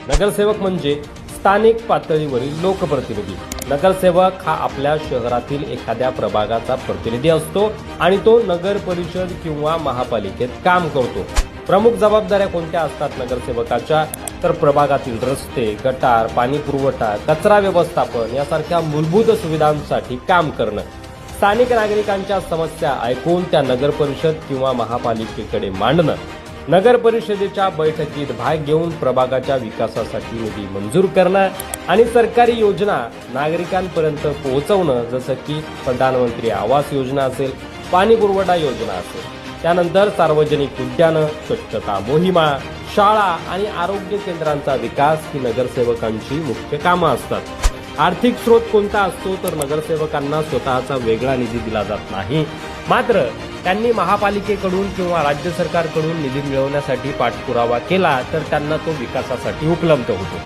नगरसेवक म्हणजे स्थानिक पातळीवरील लोकप्रतिनिधी। नगरसेवक हा आपल्या शहरातील एखाद्या प्रभागाचा प्रतिनिधी असतो आणि तो नगर परिषद किंवा महापालिकेत काम करतो। प्रमुख जबाबदाऱ्या कोणत्या असतात नगरसेवकाच्या? तर प्रभागातील रस्ते, गटार, पाणी पुरवठा, कचरा व्यवस्थापन यासारख्या मूलभूत सुविधांसाठी काम करणं, स्थानिक नागरिकांच्या समस्या ऐकून त्या नगर परिषद किंवा महापालिकेकडे मांडणं, नगर परिषदेच्या बैठकीत भाग घेऊन प्रभागाच्या विकासासाठी निधी मंजूर करणं आणि सरकारी योजना नागरिकांपर्यंत पोहोचवणं, जसं की प्रधानमंत्री आवास योजना असेल, पाणी पुरवठा योजना असेल। त्यानंतर सार्वजनिक उद्यानं, स्वच्छता मोहिमा, शाळा आणि आरोग्य केंद्रांचा विकास ही नगरसेवकांची मुख्य कामं असतात। आर्थिक स्रोत कोणता असतो? तर नगरसेवकांना स्वतःचा वेगळा निधी दिला जात नाही, मात्र त्यांनी महापालिकेकडून किंवा राज्य सरकारकडून निधी मिळवण्यासाठी पाठपुरावा केला तर त्यांना तो विकासासाठी उपलब्ध होतो।